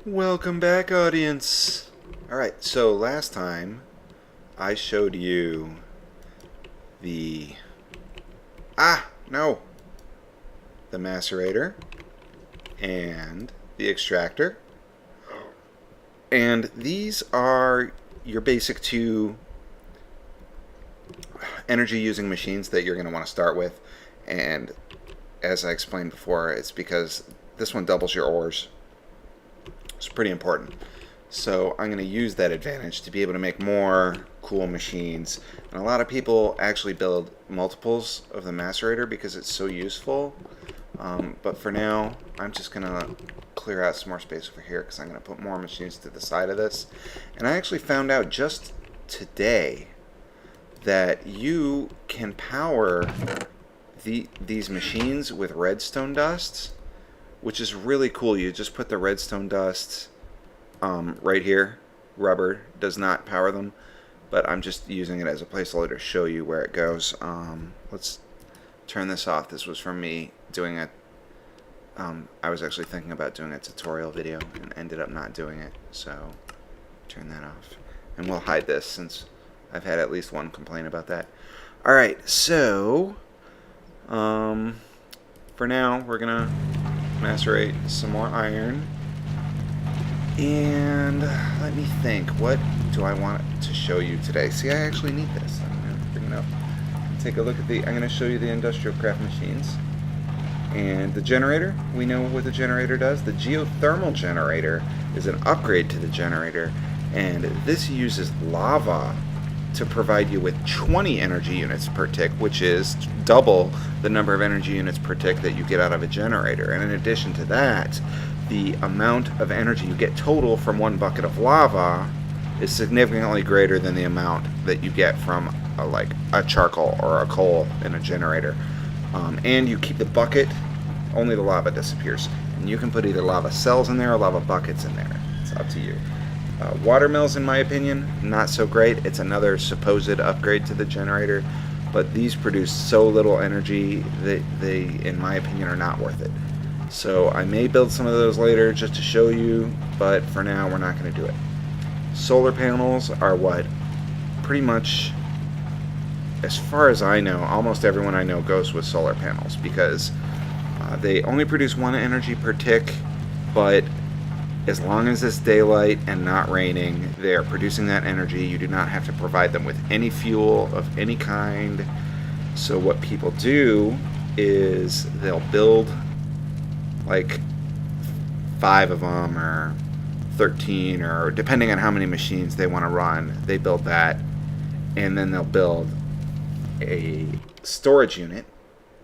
Welcome back, audience. Alright, so last time I showed you the... No! The macerator and the extractor. And these are your basic two energy using machines that you're going to want to start with. And as I explained before, it's because this one doubles your ores. It's pretty important. So I'm going to use that advantage to be able to make more cool machines. And a lot of people actually build multiples of the macerator because it's so useful. But for now, I'm just going to clear out some more space over here because I'm going to put more machines to the side of this. And I actually found out just today that you can power these machines with redstone dust, which is really cool. You just put the redstone dust right here. Rubber does not power them, but I'm just using it as a placeholder to show you where it goes. Let's turn this off. This was from me doing it. I was actually thinking about doing a tutorial video and ended up not doing it, so turn that off. And we'll hide this since I've had at least one complaint about that. Alright, so for now we're gonna macerate some more iron. And let me think, what do I want to show you today? See, I actually need this. I'm going to bring it up. Take a look at I'm going to show you the industrial craft machines. And the generator, we know what the generator does. The geothermal generator is an upgrade to the generator. And this uses lava to provide you with 20 energy units per tick, which is double the number of energy units per tick that you get out of a generator. And in addition to that, the amount of energy you get total from one bucket of lava is significantly greater than the amount that you get from a charcoal or a coal in a generator. And you keep the bucket, only the lava disappears. And you can put either lava cells in there or lava buckets in there. It's up to you. Water mills, in my opinion, not so great. It's another supposed upgrade to the generator, but these produce so little energy that they, in my opinion, are not worth it. So I may build some of those later just to show you, but for now we're not going to do it. Solar panels are what pretty much, as far as I know, almost everyone I know goes with solar panels because they only produce one energy per tick, but as long as it's daylight and not raining, they are producing that energy. You do not have to provide them with any fuel of any kind. So what people do is they'll build like 5 of them or 13, or depending on how many machines they want to run, they build that, and then they'll build a storage unit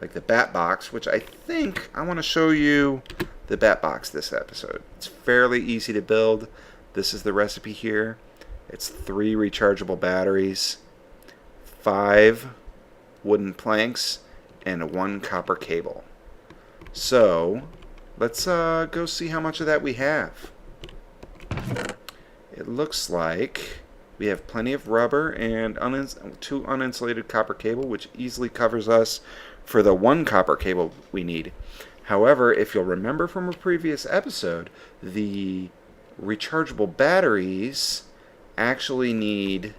like the bat box, which I think I want to show you the bat box this episode. It's fairly easy to build. This is the recipe here. It's 3 rechargeable batteries, 5 wooden planks, and 1 copper cable. So let's go see how much of that we have. It looks like we have plenty of rubber and 2 uninsulated copper cable, which easily covers us for the 1 copper cable we need. However, if you'll remember from a previous episode, the rechargeable batteries actually need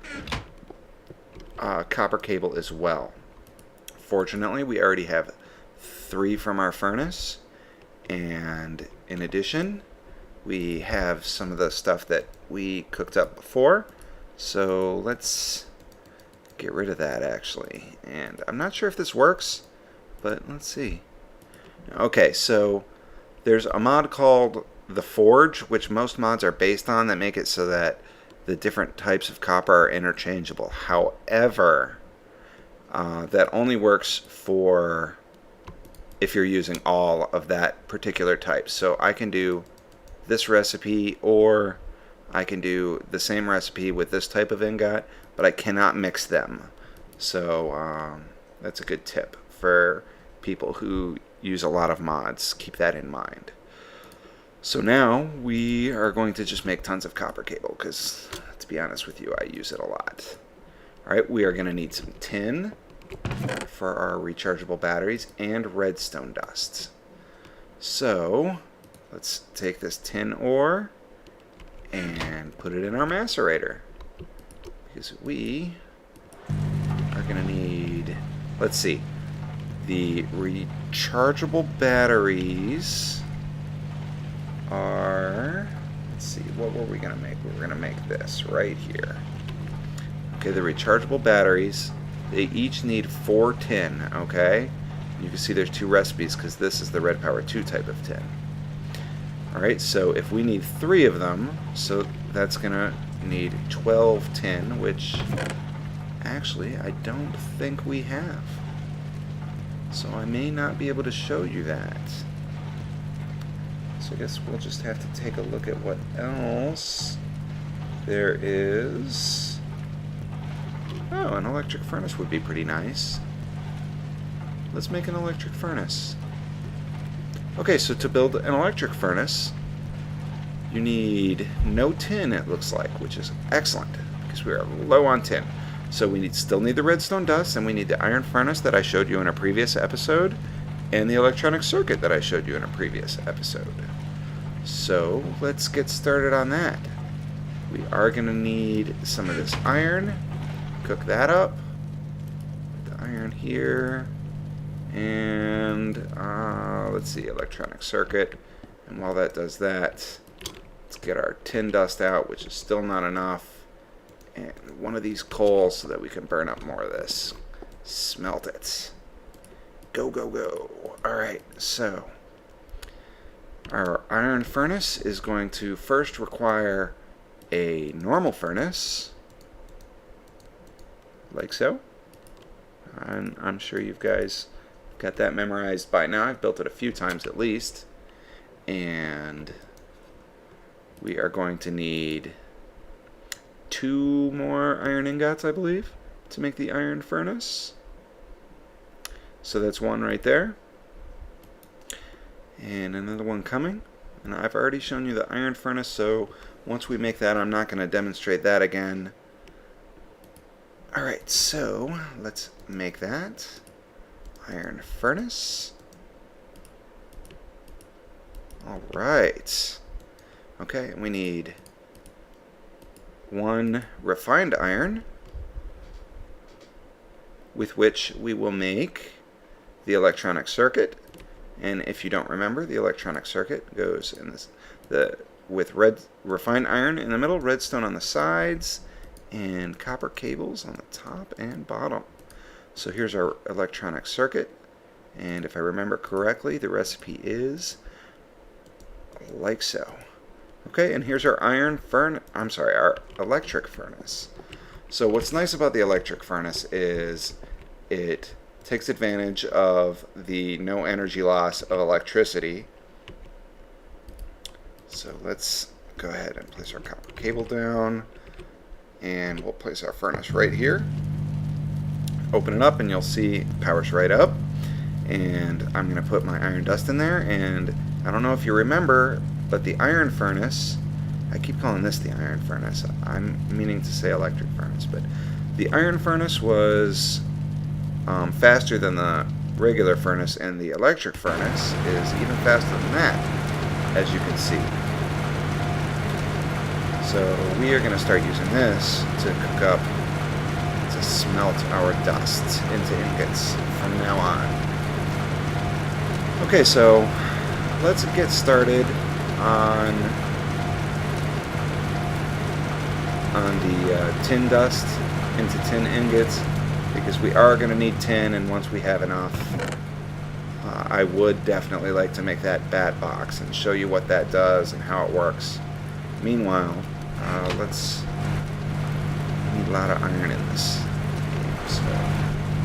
copper cable as well. Fortunately, we already have 3 from our furnace, and in addition, we have some of the stuff that we cooked up before. So let's get rid of that actually. And I'm not sure if this works, but let's see. Okay, so there's a mod called The Forge, which most mods are based on, that make it so that the different types of copper are interchangeable. However, that only works for if you're using all of that particular type. So I can do this recipe, or I can do the same recipe with this type of ingot, but I cannot mix them. So that's a good tip for people who use a lot of mods. Keep that in mind. So now we are going to just make tons of copper cable because, to be honest with you, I use it a lot. Alright, we are going to need some tin for our rechargeable batteries and redstone dust. So let's take this tin ore and put it in our macerator. Because we are going to need, let's see, the rechargeable batteries are, let's see, what were we going to make? We were going to make this right here. Okay, the rechargeable batteries, they each need 4 tin, okay? You can see there's 2 recipes because this is the Red Power 2 type of tin. Alright, so if we need 3 of them, so that's going to need 12 tin, which actually I don't think we have. So I may not be able to show you that. So I guess we'll just have to take a look at what else there is. Oh, an electric furnace would be pretty nice. Let's make an electric furnace. Okay, so to build an electric furnace, you need no tin, it looks like, which is excellent, because we are low on tin. So we still need the redstone dust, and we need the iron furnace that I showed you in a previous episode, and the electronic circuit that I showed you in a previous episode. So let's get started on that. We are going to need some of this iron. Cook that up. Put the iron here. And let's see, electronic circuit. And while that does that, let's get our tin dust out, which is still not enough. And one of these coals so that we can burn up more of this. Smelt it. Go, go, go. Alright, so our iron furnace is going to first require a normal furnace, like so. I'm sure you guys got that memorized by now. I've built it a few times at least. And we are going to need 2 more iron ingots, I believe, to make the iron furnace. So that's 1 right there. And another 1 coming. And I've already shown you the iron furnace, so once we make that, I'm not going to demonstrate that again. Alright, so let's make that. Iron furnace. Alright. Okay, we need 1 refined iron, with which we will make the electronic circuit. And if you don't remember, the electronic circuit goes in this, with refined iron in the middle, redstone on the sides, and copper cables on the top and bottom. So here's our electronic circuit, and if I remember correctly, the recipe is like so. Okay, and here's our our electric furnace. So what's nice about the electric furnace is it takes advantage of the no energy loss of electricity. So let's go ahead and place our copper cable down, and we'll place our furnace right here. Open it up and you'll see it powers right up, and I'm going to put my iron dust in there. And I don't know if you remember, but the iron furnace, I keep calling this the iron furnace, I'm meaning to say electric furnace, but the iron furnace was faster than the regular furnace, and the electric furnace is even faster than that, as you can see. So we are going to start using this to cook up, to smelt our dust into ingots from now on. Okay, so let's get started on the tin dust into tin ingots, because we are going to need tin, and once we have enough, I would definitely like to make that bat box and show you what that does and how it works. Meanwhile, we need a lot of iron in this game, so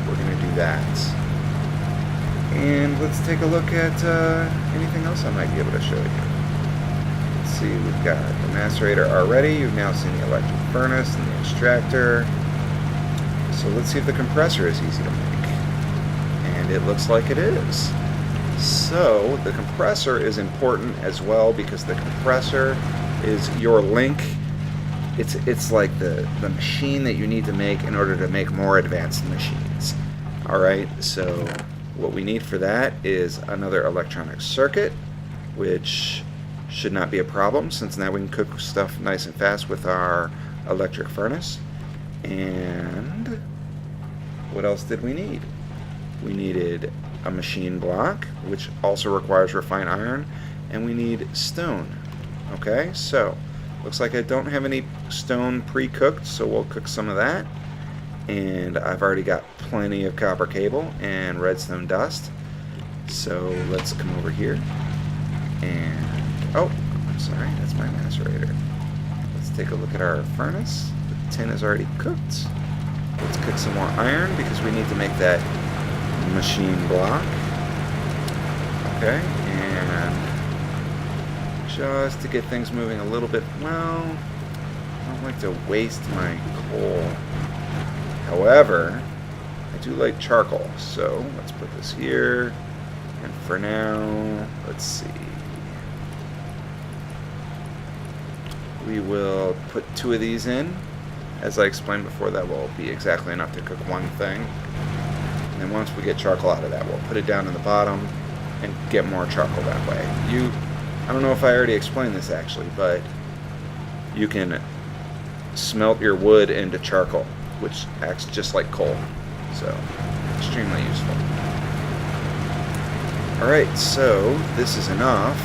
we're going to do that. And let's take a look at anything else I might be able to show you. Let's see, we've got the macerator already. You've now seen the electric furnace and the extractor. So let's see if the compressor is easy to make. And it looks like it is. So the compressor is important as well, because the compressor is your link. It's like the machine that you need to make in order to make more advanced machines. Alright, so what we need for that is another electronic circuit, which should not be a problem, since now we can cook stuff nice and fast with our electric furnace. And what else did we need? We needed a machine block, which also requires refined iron, and we need stone. Okay, so looks like I don't have any stone pre-cooked, so we'll cook some of that. And I've already got plenty of copper cable and redstone dust. So let's come over here and, oh, I'm sorry, that's my macerator. Let's take a look at our furnace. The tin is already cooked. Let's cook some more iron because we need to make that machine block. Okay, and just to get things moving a little bit, well, I don't like to waste my coal. However, I do like charcoal, so let's put this here. And for now, let's see. We will put 2 of these in. As I explained before, that will be exactly enough to cook one thing. And then once we get charcoal out of that, we'll put it down in the bottom and get more charcoal that way. I don't know if I already explained this actually, but you can smelt your wood into charcoal, which acts just like coal. So, extremely useful. Alright, so this is enough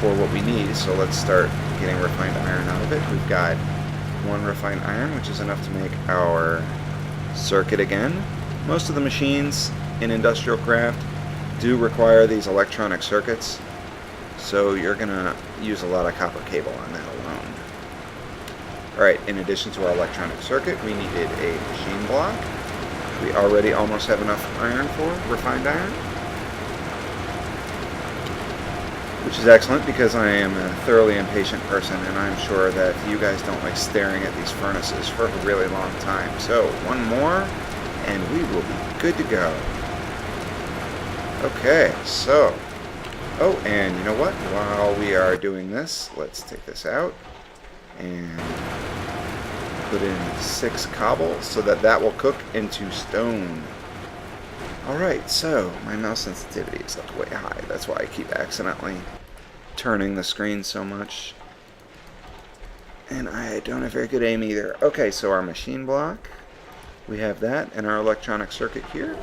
for what we need, so let's start getting refined iron out of it. We've got 1 refined iron, which is enough to make our circuit again. Most of the machines in industrial craft do require these electronic circuits, so you're going to use a lot of copper cable on that alone. Alright, in addition to our electronic circuit, we needed a machine block. We already almost have enough iron for refined iron, which is excellent because I am a thoroughly impatient person, and I'm sure that you guys don't like staring at these furnaces for a really long time. So, 1 more, and we will be good to go. Okay, so, oh, and you know what? While we are doing this, let's take this out and put in 6 cobble so that will cook into stone. Alright, so my mouse sensitivity is like way high. That's why I keep accidentally turning the screen so much. And I don't have very good aim either. Okay, so our machine block, we have that, and our electronic circuit here.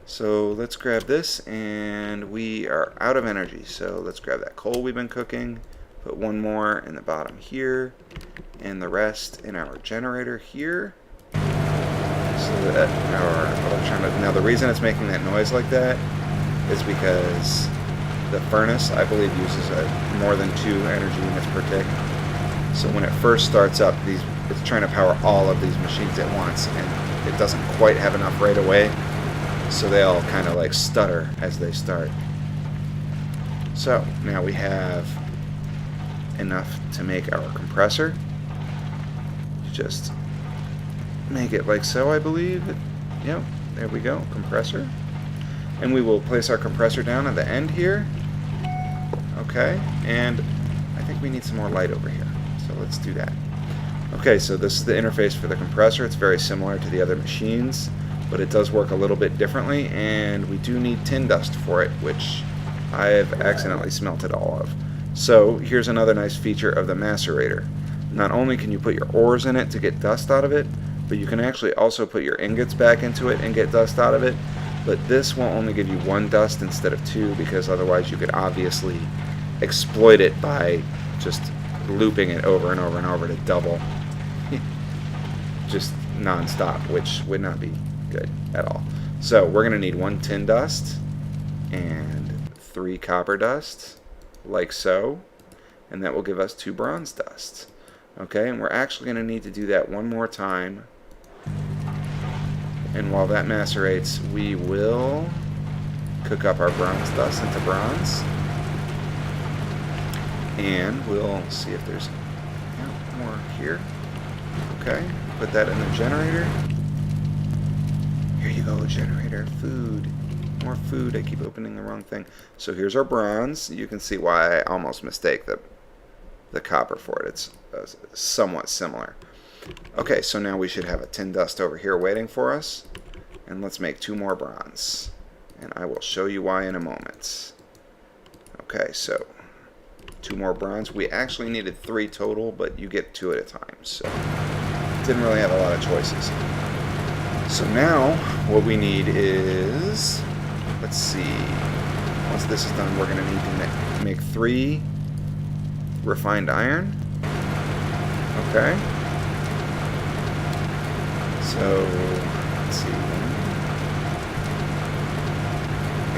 So let's grab this, and we are out of energy. So let's grab that coal we've been cooking, put 1 more in the bottom here, and the rest in our generator here. So that our electronic, now the reason it's making that noise like that is because the furnace, I believe, uses more than 2 energy units per tick. So when it first starts up, it's trying to power all of these machines at once, and it doesn't quite have enough right away, so they all kind of like stutter as they start. So now we have enough to make our compressor. Just make it like so, I believe. Yep, there we go, compressor. And we will place our compressor down at the end here. Okay, and I think we need some more light over here, so let's do that. Okay, so this is the interface for the compressor. It's very similar to the other machines, but it does work a little bit differently, and we do need tin dust for it, which I have accidentally smelted all of. So here's another nice feature of the macerator. Not only can you put your ores in it to get dust out of it, but you can actually also put your ingots back into it and get dust out of it. But this will only give you 1 dust instead of 2, because otherwise you could obviously exploit it by just looping it over and over and over to double just non-stop, which would not be good at all. So we're going to need 1 tin dust and 3 copper dust, like so, and that will give us 2 bronze dust. Okay, and we're actually going to need to do that 1 more time. And while that macerates, we will cook up our bronze dust into bronze. And we'll see if there's more here. Okay, put that in the generator. Here you go, generator. Food. More food. I keep opening the wrong thing. So here's our bronze. You can see why I almost mistake the copper for it. It's somewhat similar. Okay, so now we should have a tin dust over here waiting for us. And let's make 2 more bronze. And I will show you why in a moment. Okay, so 2 more bronze. We actually needed 3 total, but you get 2 at a time, so didn't really have a lot of choices. So now what we need is, let's see, once this is done, we're going to need to make 3 refined iron. Okay. So let's see.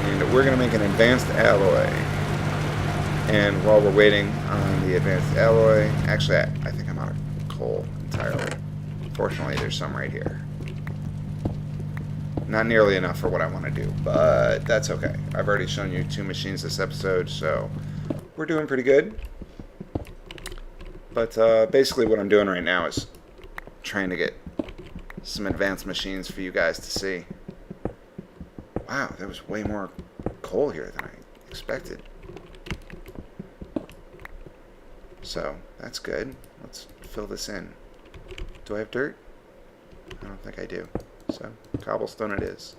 And we're going to make an advanced alloy. And while we're waiting on the advanced alloy, actually I think I'm out of coal entirely. Fortunately, there's some right here. Not nearly enough for what I want to do, but that's okay. I've already shown you 2 machines this episode, so we're doing pretty good. But basically what I'm doing right now is trying to get some advanced machines for you guys to see. Wow, there was way more coal here than I expected. So, that's good. Let's fill this in. Do I have dirt? I don't think I do. So, cobblestone it is.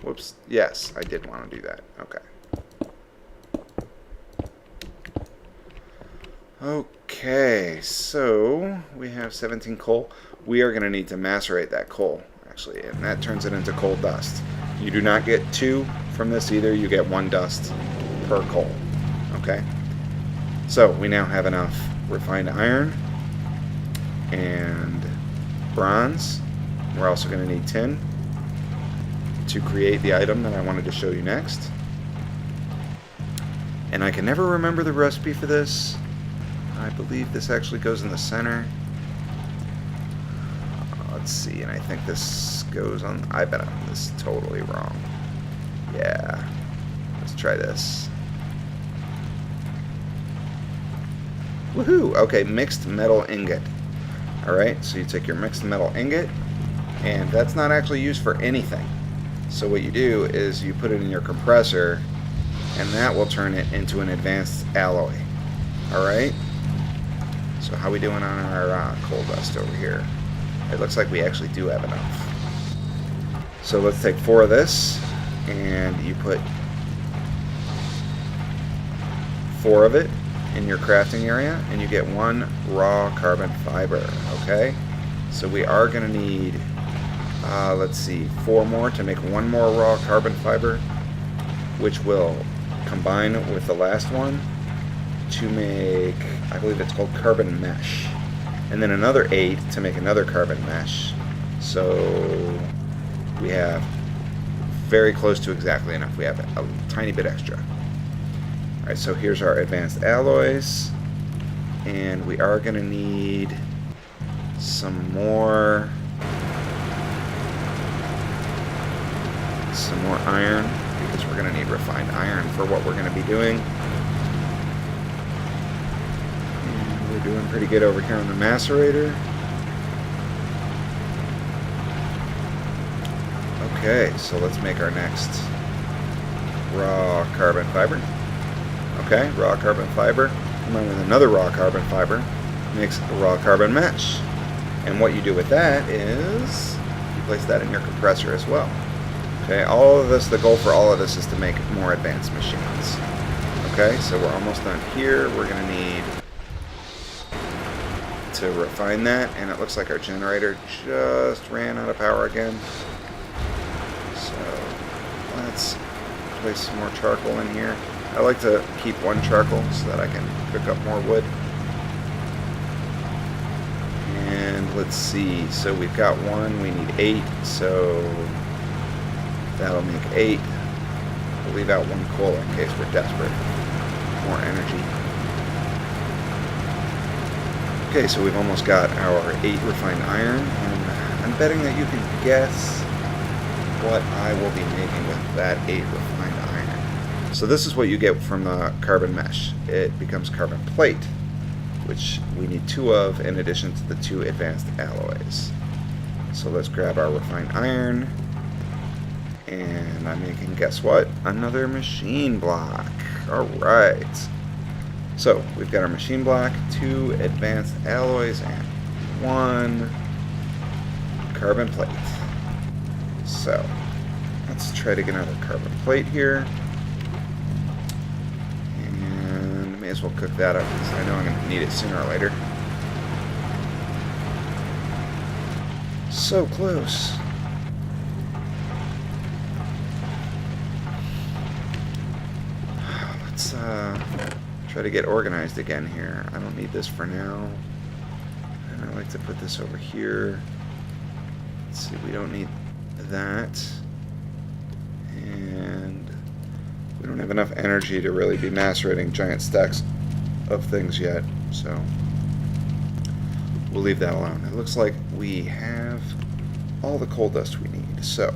Whoops. Yes, I did want to do that. Okay. Okay, so we have 17 coal. We are going to need to macerate that coal, actually, and that turns it into coal dust. You do not get 2 from this either. You get 1 dust per coal. Okay? So, we now have enough refined iron and bronze. We're also going to need tin to create the item that I wanted to show you next. And I can never remember the recipe for this. I believe this actually goes in the center. Let's see, and I think this goes on... I bet I'm this totally wrong. Yeah. Let's try this. Woohoo! Okay, mixed metal ingot. Alright, so you take your mixed metal ingot, and that's not actually used for anything. So what you do is you put it in your compressor, and that will turn it into an advanced alloy. Alright? So how we doing on our coal dust over here? It looks like we actually do have enough. So let's take 4 of this, and you put 4 of it in your crafting area, and you get 1 raw carbon fiber. Okay? So we are going to need, let's see, 4 more to make 1 more raw carbon fiber, which will combine with the last one to make, I believe it's called carbon mesh, and then another 8 to make another carbon mesh. So we have very close to exactly enough. We have a tiny bit extra. Alright, so here's our advanced alloys, and we are going to need some more iron, because we're going to need refined iron for what we're going to be doing. We're doing pretty good over here on the macerator. Okay, so let's make our next raw carbon fiber. Okay, raw carbon fiber. Come on with another raw carbon fiber. Makes a raw carbon mesh. And what you do with that is you place that in your compressor as well. Okay, all of this, the goal for all of this is to make more advanced machines. Okay, so we're almost done here. We're going to need to refine that, and it looks like our generator just ran out of power again. So let's place some more charcoal in here. I like to keep 1 charcoal so that I can cook up more wood. And let's see, so we've got 1, we need 8, so that'll make 8. We'll leave out 1 coal in case we're desperate. More energy. Okay, so we've almost got our 8 refined iron, and I'm betting that you can guess what I will be making with that 8 refined iron. So this is what you get from the carbon mesh. It becomes carbon plate, which we need 2 of in addition to the 2 advanced alloys. So let's grab our refined iron, and I'm making, guess what? Another machine block. Alright. So we've got our machine block, 2 advanced alloys, and 1 carbon plate. So let's try to get another carbon plate here. And may as well cook that up because I know I'm going to need it sooner or later. So close. Let's try to get organized again here. I don't need this for now. And I like to put this over here. Let's see, we don't need that. And we don't have enough energy to really be macerating giant stacks of things yet, so we'll leave that alone. It looks like we have all the coal dust we need. So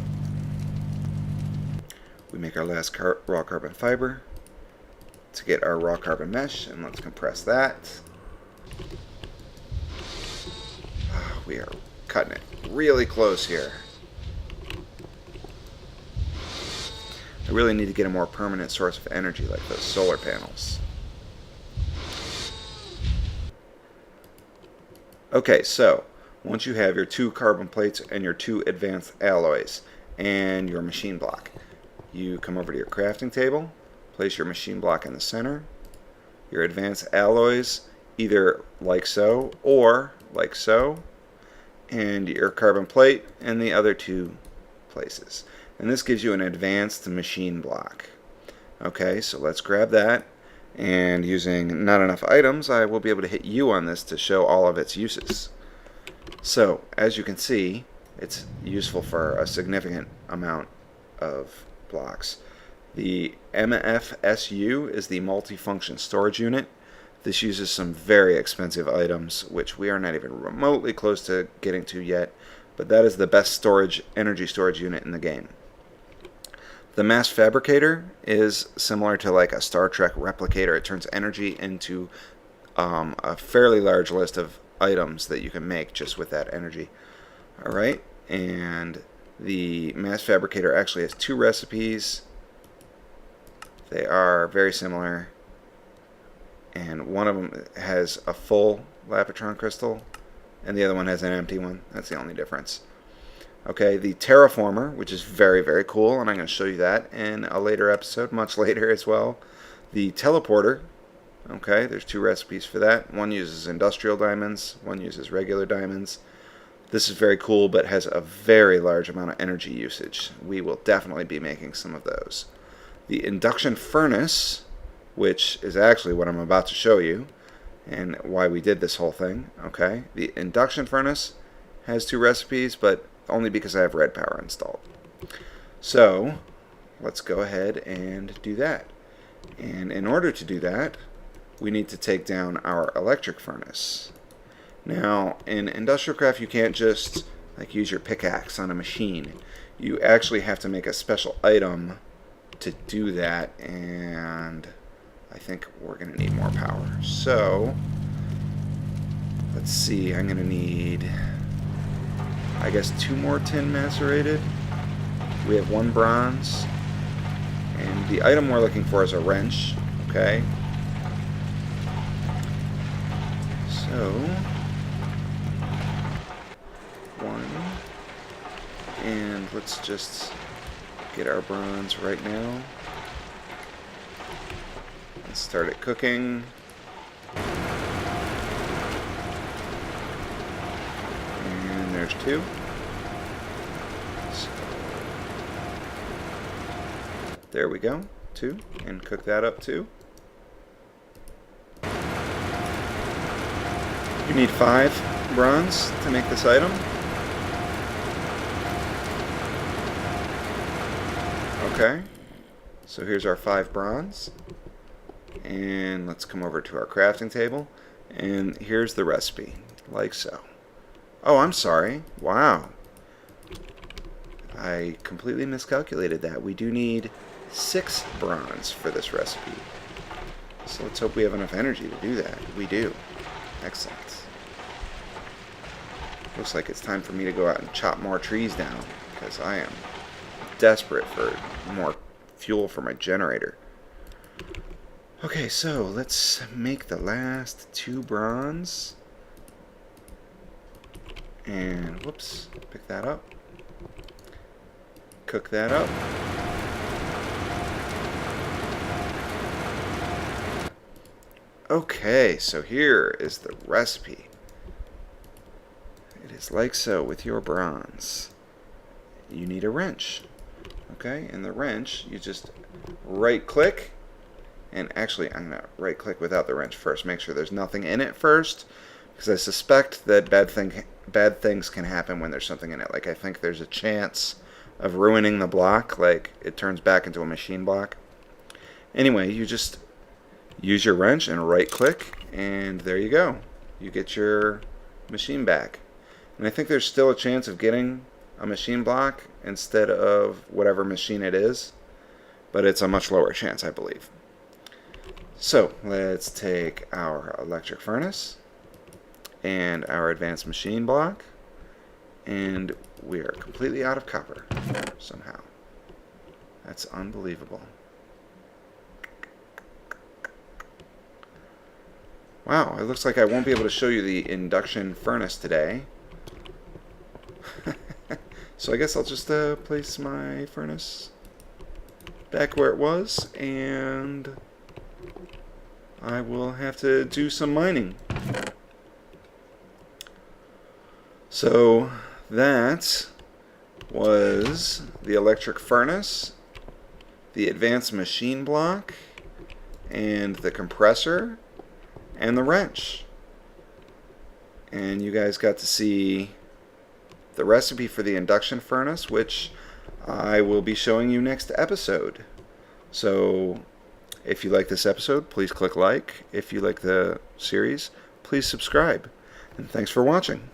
we make our last raw carbon fiber to get our raw carbon mesh, and let's compress that. We are cutting it really close here. I really need to get a more permanent source of energy like those solar panels. Okay, so once you have your 2 carbon plates and your 2 advanced alloys and your machine block, you come over to your crafting table, place your machine block in the center, your advanced alloys either like so or like so, and your carbon plate in the other 2 places. And this gives you an advanced machine block. Okay, so let's grab that, and using not enough items, I will be able to hit U on this to show all of its uses. So, as you can see, it's useful for a significant amount of blocks. The MFSU is the multifunction storage unit. This uses some very expensive items, which we are not even remotely close to getting to yet, but that is the best energy storage unit in the game. The mass fabricator is similar to like a Star Trek replicator. It turns energy into a fairly large list of items that you can make just with that energy. Alright, and the mass fabricator actually has 2 recipes. They are very similar, and one of them has a full Lapitron crystal and the other one has an empty one. That's the only difference. Okay, the terraformer, which is very, very cool, and I'm going to show you that in a later episode, much later as well. The teleporter, okay, there's 2 recipes for that. One uses industrial diamonds, one uses regular diamonds. This is very cool, but has a very large amount of energy usage. We will definitely be making some of those. The induction furnace, which is actually what I'm about to show you, and why we did this whole thing, okay? The induction furnace has 2 recipes, but only because I have red power installed. So let's go ahead and do that. And in order to do that, we need to take down our electric furnace. Now, in Industrial Craft, you can't just like use your pickaxe on a machine. You actually have to make a special item to do that, and I think we're going to need more power. So let's see, I'm going to need, I guess, 2 more tin macerated. We have 1 bronze, and the item we're looking for is a wrench. Okay, so 1, and let's just get our bronze right now. Let's start it cooking. And there's 2. So, there we go, 2, and cook that up too. You need 5 bronze to make this item. Okay, so here's our 5 bronze. And let's come over to our crafting table. And here's the recipe, like so. Oh, I'm sorry. Wow. I completely miscalculated that. We do need 6 bronze for this recipe. So let's hope we have enough energy to do that. We do. Excellent. Looks like it's time for me to go out and chop more trees down, because I am desperate for more fuel for my generator. Okay, so let's make the last 2 bronze. And whoops, pick that up. cook that up. Okay, so here is the recipe. It is like so with your bronze. You need a wrench. Okay, and the wrench, you just right click, and actually I'm going to right click without the wrench first. Make sure there's nothing in it first, because I suspect that bad things can happen when there's something in it. Like I think there's a chance of ruining the block, like it turns back into a machine block. Anyway, you just use your wrench and right click, and there you go. You get your machine back. And I think there's still a chance of getting a machine block instead of whatever machine it is, but it's a much lower chance, I believe. So let's take our electric furnace and our advanced machine block, and we are completely out of copper somehow. That's unbelievable. Wow, it looks like I won't be able to show you the induction furnace today. So I guess I'll just place my furnace back where it was, and I will have to do some mining. So that was the electric furnace, the advanced machine block, and the compressor, and the wrench. And you guys got to see the recipe for the induction furnace, which I will be showing you next episode. So if you like this episode, please click like. If you like the series, please subscribe. And thanks for watching.